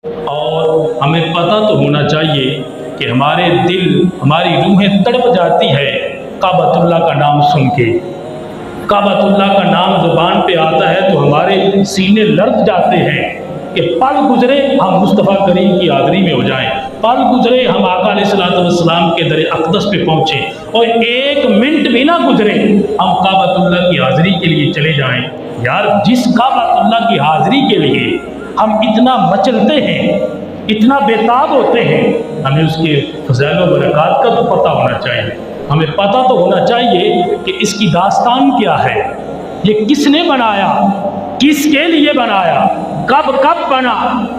اور ہمیں پتہ تو ہونا چاہیے کہ ہمارے دل، ہماری روحیں تڑپ جاتی ہے کعبۃ اللہ کا نام سن کے۔ کعبۃ اللہ کا نام زبان پہ آتا ہے تو ہمارے سینے لرز جاتے ہیں کہ پل گزرے ہم مصطفیٰ کریم کی حاضری میں ہو جائیں، پل گزرے ہم آقا علیہ السلام کے در اقدس پہ پہنچیں، اور ایک منٹ بھی نہ گزرے ہم کعبۃ اللہ کی حاضری کے لیے چلے جائیں۔ یار، جس کعبۃ اللہ کی حاضری کے لیے ہم اتنا مچلتے ہیں، اتنا بےتاب ہوتے ہیں، ہمیں اس کے فضائل و برکات کا تو پتہ ہونا چاہیے۔ ہمیں پتہ تو ہونا چاہیے کہ اس کی داستان کیا ہے، یہ کس نے بنایا، کس کے لیے بنایا، کب بنا،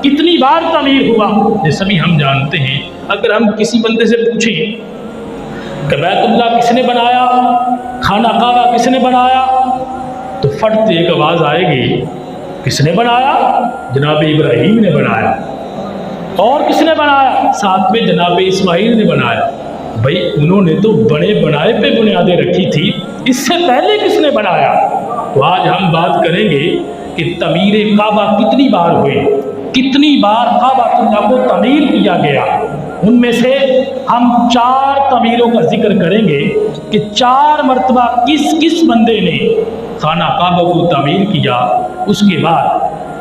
کتنی بار تعمیر ہوا، یہ سبھی ہم جانتے ہیں۔ اگر ہم کسی بندے سے پوچھیں کہ بیت اللہ کس نے بنایا، خانہ کعبہ کس نے بنایا، تو فٹ سے ایک آواز آئے گی، کس نے بنایا؟ جناب ابراہیم نے بنایا۔ اور کس نے بنایا؟ ساتھ میں جناب اسماعیل نے بنایا۔ بھائی، انہوں نے تو بڑے بنائے پہ بنیادیں رکھی تھی، اس سے پہلے کس نے بنایا؟ تو آج ہم بات کریں گے کہ تعمیر کعبہ کتنی بار ہوئی، کتنی بار کعبہ اللہ کو تعمیر کیا گیا۔ ان میں سے ہم 4 تعمیروں کا ذکر کریں گے کہ 4 مرتبہ کس کس بندے نے خانہ کعبہ کو تعمیر کیا۔ اس کے بعد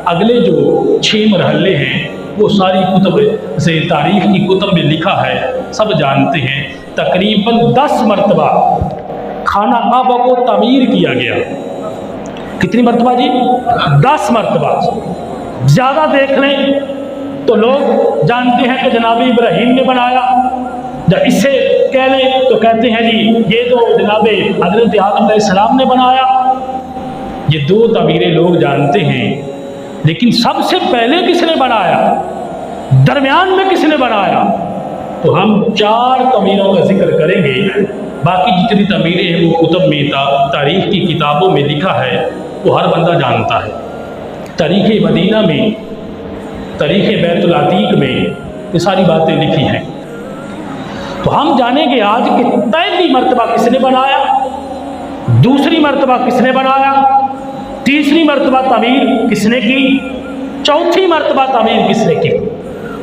اگلے جو 6 مرحلے ہیں وہ ساری کتب سے، تاریخ کی کتب میں لکھا ہے، سب جانتے ہیں۔ تقریباً 10 مرتبہ خانہ کعبہ کو تعمیر کیا گیا۔ کتنی مرتبہ جی؟ 10 مرتبہ۔ زیادہ دیکھ لیں تو لوگ جانتے ہیں کہ جناب ابراہیم نے بنایا، جب اس سے کہہ لیں تو کہتے ہیں جی یہ تو جناب حضرت آدم علیہ السلام نے بنایا۔ یہ 2 تعمیریں لوگ جانتے ہیں، لیکن سب سے پہلے کس نے بنایا، درمیان میں کس نے بنایا؟ تو ہم 4 تعمیروں کا ذکر کریں گے۔ باقی جتنی تعمیریں ہیں وہ کتب میں، تاریخ کی کتابوں میں لکھا ہے، وہ ہر بندہ جانتا ہے۔ تاریخ مدینہ میں، تاریخ بیت العتیق میں یہ ساری باتیں لکھی ہیں۔ تو ہم جانیں گے آج کہ پہلی مرتبہ کس نے بنایا، دوسری مرتبہ کس نے بنایا، تیسری مرتبہ تعمیر کس نے کی، چوتھی مرتبہ تعمیر کس نے کی۔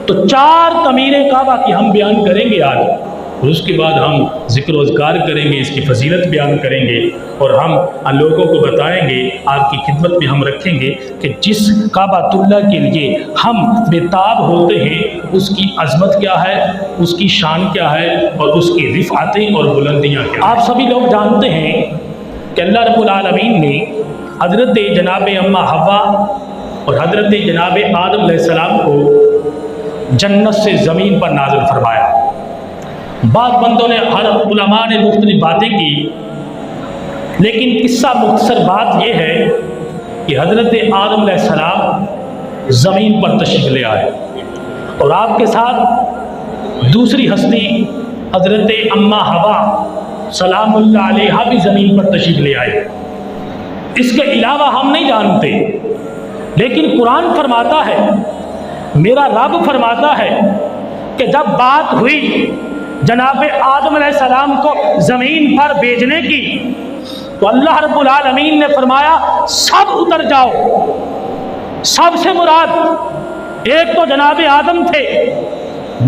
تو 4 تعمیریں کعبہ کی ہم بیان کریں گے آج، اور اس کے بعد ہم ذکر و اذکار کریں گے، اس کی فضیلت بیان کریں گے، اور ہم ان لوگوں کو بتائیں گے، آپ کی خدمت میں ہم رکھیں گے کہ جس کعبۃ اللہ کے لیے ہم بےتاب ہوتے ہیں اس کی عظمت کیا ہے، اس کی شان کیا ہے، اور اس کی رفعتیں اور بلندیاں کیا ہیں۔ آپ سبھی لوگ جانتے ہیں کہ اللہ رب العالمین نے حضرت جناب اماں حوا اور حضرت جناب آدم علیہ السلام کو جنت سے زمین پر نازل فرمایا۔ بعض بندوں نے، ہر علماء نے مختلف باتیں کی، لیکن قصہ مختصر بات یہ ہے کہ حضرت آدم علیہ السلام زمین پر تشریف لے آئے، اور آپ کے ساتھ دوسری ہستی حضرت اماں حوا سلام اللہ علیہا بھی زمین پر تشریف لے آئے۔ اس کے علاوہ ہم نہیں جانتے، لیکن قرآن فرماتا ہے، میرا رب فرماتا ہے کہ جب بات ہوئی جناب آدم علیہ السلام کو زمین پر بھیجنے کی تو اللہ رب العالمین نے فرمایا سب اتر جاؤ۔ سب سے مراد ایک تو جناب آدم تھے،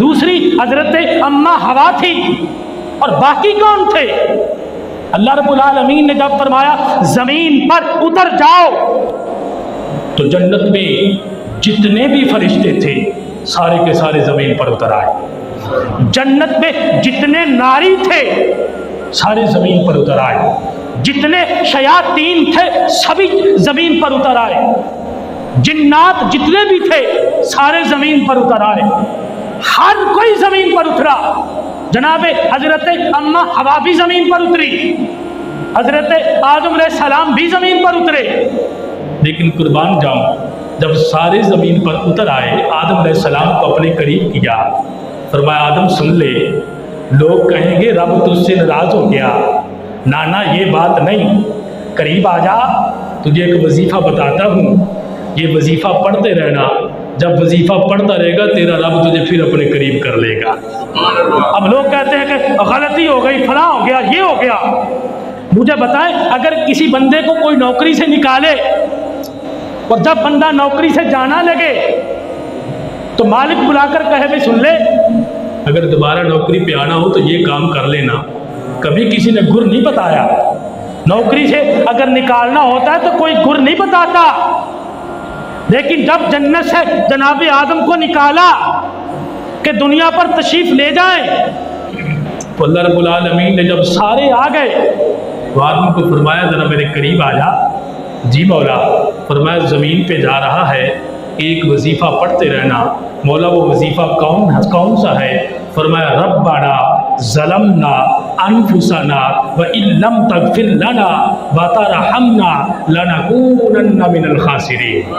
دوسری حضرت اماں حوا تھی، اور باقی کون تھے؟ اللہ رب العالمین نے جب فرمایا زمین پر اتر جاؤ تو جنت میں جتنے بھی فرشتے تھے سارے کے سارے زمین پر اتر آئے۔ جنت میں جتنے ناری تھے سارے زمین پر اتر آئے، جتنے شیاطین تھے سبھی زمین پر اتر آئے، جنات جتنے بھی تھے سارے زمین پر اتر آئے، ہر کوئی زمین پر اترا۔ جناب حضرت اماں حوا بھی زمین پر اتری، حضرت آدم علیہ السلام بھی زمین پر اترے، لیکن قربان جاؤں جب سارے زمین پر اتر آئے، آدم علیہ السلام کو اپنے قریب کیا، فرمایا آدم سن لے، لوگ کہیں گے رب تجھ سے ناراض ہو گیا۔ نانا یہ بات نہیں، قریب آ جا، تجھے ایک وظیفہ بتاتا ہوں، یہ وظیفہ پڑھتے رہنا، جب وظیفہ پڑھتا رہے گا تیرا رب تجھے پھر اپنے قریب کر لے گا۔ اب لوگ کہتے ہیں کہ غلطی ہو گئی، فلاں ہو گیا، یہ ہو گیا۔ مجھے بتائیں، اگر کسی بندے کو کوئی نوکری سے نکالے اور جب بندہ نوکری سے جانا لگے تو مالک بلا کر کہے بھی سن لے اگر دوبارہ نوکری پہ آنا ہو تو یہ کام کر لینا، کبھی کسی نے گر نہیں بتایا، نوکری سے اگر نکالنا ہوتا ہے تو کوئی گر نہیں بتاتا، لیکن جب جنت سے جناب آدم کو نکالا کہ دنیا پر تشریف لے جائیں تو اللہ رب العالمین نے جب سارے آ گئے تو آدم کو فرمایا ذرا میرے قریب آ جا۔ جی مولا۔ فرمایا زمین پہ جا رہا ہے، ایک وظیفہ پڑھتے رہنا۔ مولا وہ وظیفہ کون سا ہے؟ فرمایا ربنا ظلمنا انفسنا وان لم تغفر لنا وترحمنا لنکونن من الخاسرین۔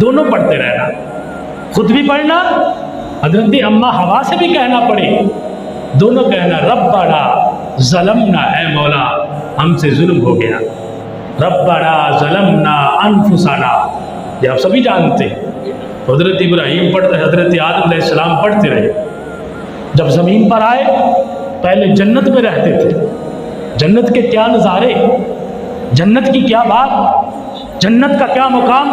دونوں پڑھتے رہنا، خود بھی پڑھنا، حضرت اماں حوا سے بھی کہنا پڑے، دونوں کہنا ربنا ظلمنا، اے مولا ہم سے ظلم ہو گیا، ربنا ظلمنا انفسنا، یہ آپ سبھی جانتے ہیں۔ حضرت ابراہیم پڑھتے، حضرت آدم علیہ السلام پڑھتے رہے، جب زمین پر آئے پہلے جنت میں رہتے تھے، جنت کے کیا نظارے، جنت کی کیا بات، جنت کا کیا مقام،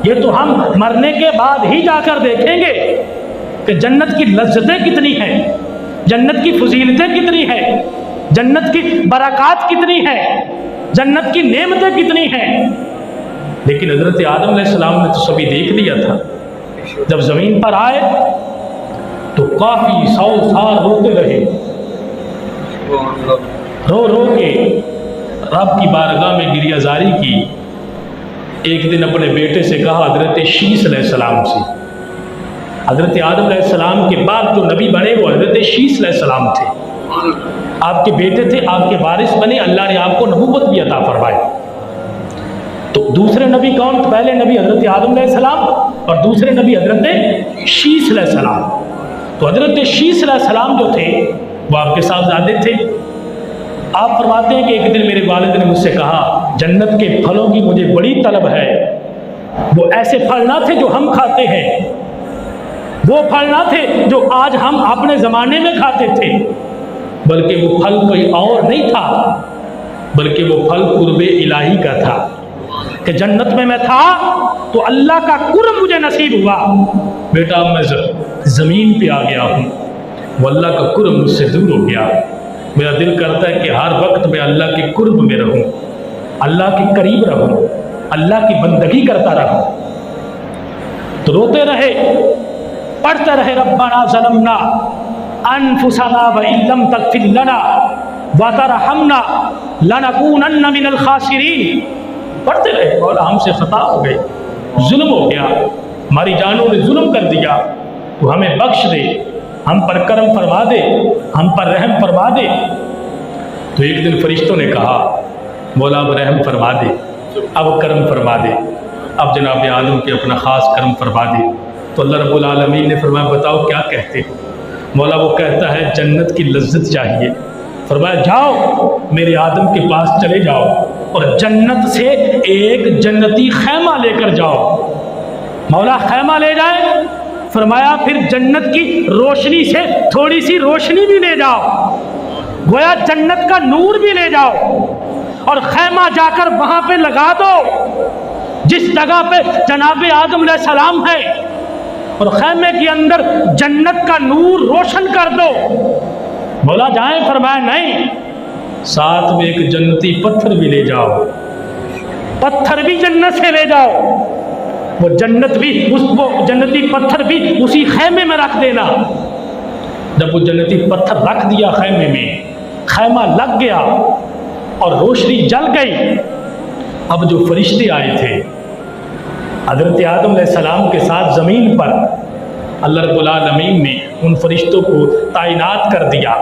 یہ تو ہم مرنے کے بعد ہی جا کر دیکھیں گے کہ جنت کی لذتیں کتنی ہیں، جنت کی فضیلتیں کتنی ہیں، جنت کی برکات کتنی ہیں، جنت کی نعمتیں کتنی ہیں۔ لیکن حضرت آدم علیہ السلام نے تو سبھی دیکھ لیا تھا، جب زمین پر آئے تو کافی 100 سال روتے رہے، رو رو کے رب کی بارگاہ میں گریہ زاری کی۔ ایک دن اپنے بیٹے سے کہا، حضرت شیس علیہ السلام سے، حضرت آدم علیہ السلام کے بعد جو نبی بنے وہ حضرت شیس علیہ السلام تھے، آپ کے بیٹے تھے، آپ کے وارث بنے، اللہ نے آپ کو نبوت بھی عطا فرمائی۔ تو دوسرے نبی کون؟ پہلے نبی حضرت آدم علیہ السلام اور دوسرے نبی حضرت شیس علیہ السلام۔ تو حضرت شیس علیہ السلام جو تھے وہ آپ کے صاحبزادے تھے۔ آپ فرماتے ہیں کہ ایک دن میرے والد نے مجھ سے کہا، جنت کے پھلوں کی مجھے بڑی طلب ہے، وہ ایسے پھل نہ تھے جو ہم کھاتے ہیں، وہ پھل نہ تھے جو آج ہم اپنے زمانے میں کھاتے تھے، بلکہ وہ پھل کوئی اور نہیں تھا، بلکہ وہ پھل قرب الہی کا تھا، کہ جنت میں تھا تو اللہ کا قرب مجھے نصیب ہوا۔ بیٹا میں زمین پہ آ گیا ہوں، وہ اللہ کا قرب مجھ سے دور ہو گیا، میرا دل کرتا ہے کہ ہر وقت میں اللہ کے قرب میں رہوں، اللہ کے قریب رہوں، اللہ کی بندگی کرتا رہوں۔ تو روتے رہے، پڑھتے رہے ربنا ظلمنا انفسنا وان لم تغفر لنا وترحمنا لنکونن من الخاسرین۔ پڑھتے رہے، مولا ہم سے خطا ہو گئی، ظلم ہو گیا، ہماری جانوں نے ظلم کر دیا، تو ہمیں بخش دے، ہم پر کرم فرما دے، ہم پر رحم فرما دے۔ تو ایک دن فرشتوں نے کہا، مولا اب رحم فرما دے، اب کرم فرما دے، اب جناب آدم کے اپنا خاص کرم فرما دے۔ تو اللہ رب العالمین نے فرمایا بتاؤ کیا کہتے ہو؟ مولا وہ کہتا ہے جنت کی لذت چاہیے۔ فرمایا جاؤ میرے آدم کے پاس چلے جاؤ اور جنت سے ایک جنتی خیمہ لے کر جاؤ۔ مولا خیمہ لے جائے، فرمایا پھر جنت کی روشنی سے تھوڑی سی روشنی بھی لے جاؤ، گویا جنت کا نور بھی لے جاؤ، اور خیمہ جا کر وہاں پہ لگا دو جس جگہ پہ جناب آدم علیہ السلام ہے، اور خیمے کے اندر جنت کا نور روشن کر دو۔ مولا جائیں؟ فرمایا نہیں، ساتھ میں ایک جنتی پتھر بھی لے جاؤ، پتھر بھی جنت سے لے جاؤ، وہ جنت بھی وہ جنتی پتھر بھی اسی خیمے میں رکھ دینا۔ جب وہ جنتی پتھر رکھ دیا خیمے میں، خیمہ لگ گیا اور روشنی جل گئی۔ اب جو فرشتے آئے تھے حضرت آدم علیہ السلام کے ساتھ زمین پر، اللہ رب العالمین نے ان فرشتوں کو تعینات کر دیا،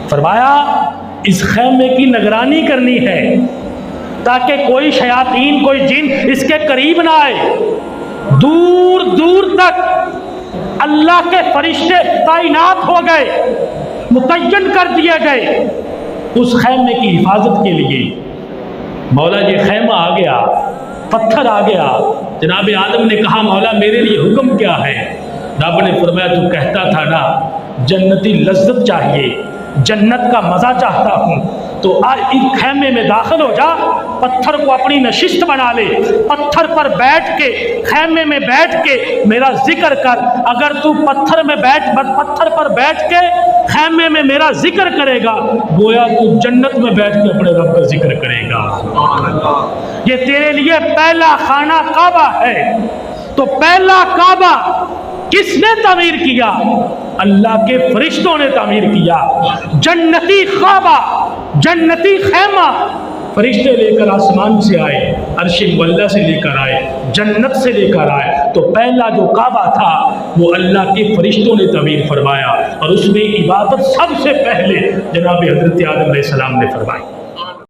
فرمایا اس خیمے کی نگرانی کرنی ہے تاکہ کوئی شیاطین، کوئی جن اس کے قریب نہ آئے۔ دور دور تک اللہ کے فرشتے تعینات ہو گئے، متعین کر دیے گئے اس خیمے کی حفاظت کے لیے۔ مولا یہ خیمہ آ گیا، پتھر آ گیا، جناب آدم نے کہا مولا میرے لیے حکم کیا ہے؟ رب نے فرمایا تو کہتا تھا نا جنتی لذت چاہیے، جنت کا مزہ چاہتا ہوں، تو خیمے میں داخل ہو جا، پتھر کو اپنی نشست بنا لے، پتھر پر بیٹھ کے، خیمے میں بیٹھ کے میرا ذکر کر۔ اگر تو پتھر پر بیٹھ کے خیمے میں میرا ذکر کرے گا، گویا تو جنت میں بیٹھ کے اپنے رب کا ذکر کرے گا۔ یہ تیرے لیے پہلا خانہ کعبہ ہے۔ تو پہلا کعبہ کس نے تعمیر کیا؟ اللہ کے فرشتوں نے تعمیر کیا۔ جنتی کعبہ، جنتی خیمہ فرشتے لے کر آسمان سے آئے، عرش مولہ سے لے کر آئے، جنت سے لے کر آئے۔ تو پہلا جو کعبہ تھا وہ اللہ کے فرشتوں نے تعمیر فرمایا، اور اس میں عبادت سب سے پہلے جناب حضرت آدم علیہ السلام نے فرمائی۔